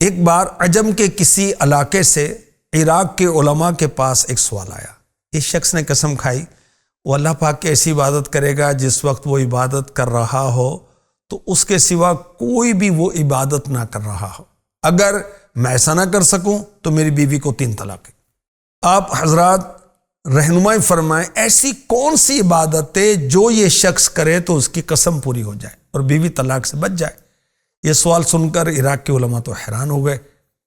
ایک بار عجم کے کسی علاقے سے عراق کے علماء کے پاس ایک سوال آیا۔ اس شخص نے قسم کھائی وہ اللہ پاک کی ایسی عبادت کرے گا جس وقت وہ عبادت کر رہا ہو تو اس کے سوا کوئی بھی وہ عبادت نہ کر رہا ہو، اگر میں ایسا نہ کر سکوں تو میری بیوی کو 3 طلاق۔ آپ حضرات رہنمائی فرمائیں ایسی کون سی عبادت ہے جو یہ شخص کرے تو اس کی قسم پوری ہو جائے اور بیوی طلاق سے بچ جائے۔ یہ سوال سن کر عراق کے علماء تو حیران ہو گئے،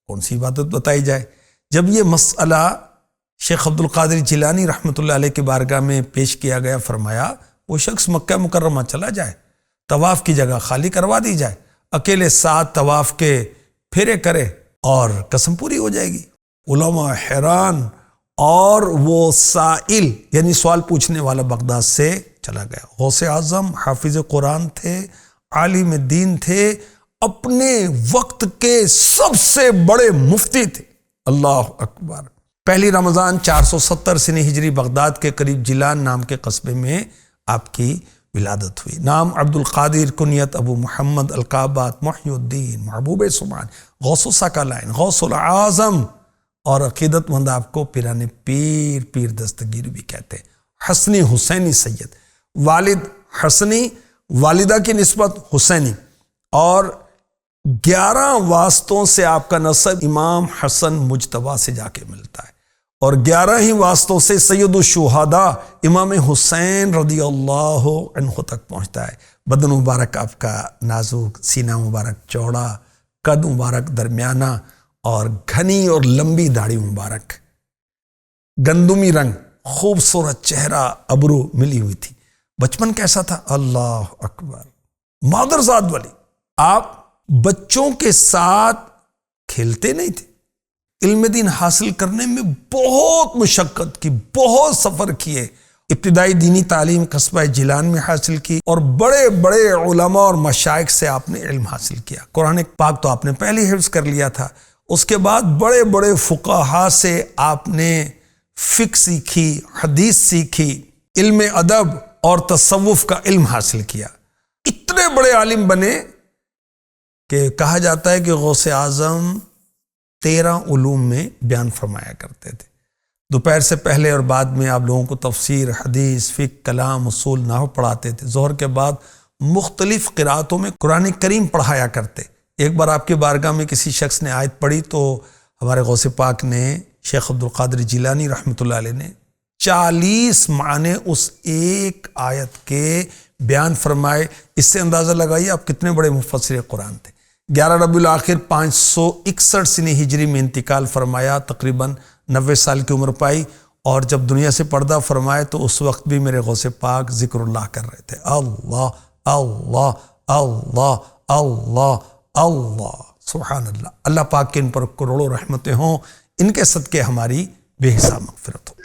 کون سی عبادت بتائی جائے۔ جب یہ مسئلہ شیخ عبد القادر جیلانی رحمۃ اللہ علیہ کی بارگاہ میں پیش کیا گیا، فرمایا وہ شخص مکہ مکرمہ چلا جائے، طواف کی جگہ خالی کروا دی جائے، اکیلے 7 طواف کے پھیرے کرے اور قسم پوری ہو جائے گی۔ علماء حیران، اور وہ سائل یعنی سوال پوچھنے والا بغداد سے چلا گیا۔ غوث اعظم حافظ قرآن تھے، عالم دین تھے، اپنے وقت کے سب سے بڑے مفتی تھے۔ اللہ اکبر۔ پہلی رمضان 470 سنی ہجری بغداد کے قریب جیلان نام کے قصبے میں آپ کی ولادت ہوئی۔ نام عبد القادر، کنیت ابو محمد، القابات محی الدین، محبوب سبحان، غوث الثقلین، غوث العظم، اور عقیدت مند آپ کو پیران پیر دستگیر بھی کہتے ہیں۔ حسنی حسینی سید، والد حسنی، والدہ کی نسبت حسینی، اور 11 واسطوں سے آپ کا نسب امام حسن مجتبیٰ سے جا کے ملتا ہے، اور 11 ہی واسطوں سے سید الشہداء امام حسین رضی اللہ عنہ تک پہنچتا ہے۔ بدن مبارک آپ کا نازک، سینہ مبارک چوڑا، قد مبارک درمیانہ، اور گھنی اور لمبی داڑھی مبارک، گندمی رنگ، خوبصورت چہرہ، ابرو ملی ہوئی تھی۔ بچپن کیسا تھا؟ اللہ اکبر، مادرزاد والی۔ آپ بچوں کے ساتھ کھیلتے نہیں تھے، علم دین حاصل کرنے میں بہت مشقت کی، بہت سفر کیے۔ ابتدائی دینی تعلیم قصبہ جیلان میں حاصل کی، اور بڑے بڑے علماء اور مشائخ سے آپ نے علم حاصل کیا۔ قرآن پاک تو آپ نے پہلے حفظ کر لیا تھا، اس کے بعد بڑے بڑے فقہاء سے آپ نے فقہ سیکھی، حدیث سیکھی، علم ادب اور تصوف کا علم حاصل کیا۔ اتنے بڑے عالم بنے کہ کہا جاتا ہے کہ غوث اعظم 13 علوم میں بیان فرمایا کرتے تھے۔ دوپہر سے پہلے اور بعد میں آپ لوگوں کو تفسیر، حدیث، فقہ، کلام، اصول، نحو پڑھاتے تھے۔ ظہر کے بعد مختلف قراتوں میں قرآن کریم پڑھایا کرتے۔ ایک بار آپ کی بارگاہ میں کسی شخص نے آیت پڑھی تو ہمارے غوث پاک نے، شیخ عبد القادر جیلانی رحمۃ اللہ علیہ نے 40 معنی اس ایک آیت کے بیان فرمائے۔ اس سے اندازہ لگائیے آپ کتنے بڑے مفسر قرآن تھے۔ 11 ربیع الاخر 561 سنی ہجری میں انتقال فرمایا، تقریباً 90 سال کی عمر پائی، اور جب دنیا سے پردہ فرمائے تو اس وقت بھی میرے غوث پاک ذکر اللہ کر رہے تھے۔ اللہ اللہ اللہ اللہ اللہ، سبحان اللہ۔ اللہ پاک کے ان پر کروڑوں رحمتیں ہوں، ان کے صدقے ہماری بے حساب مغفرت ہو۔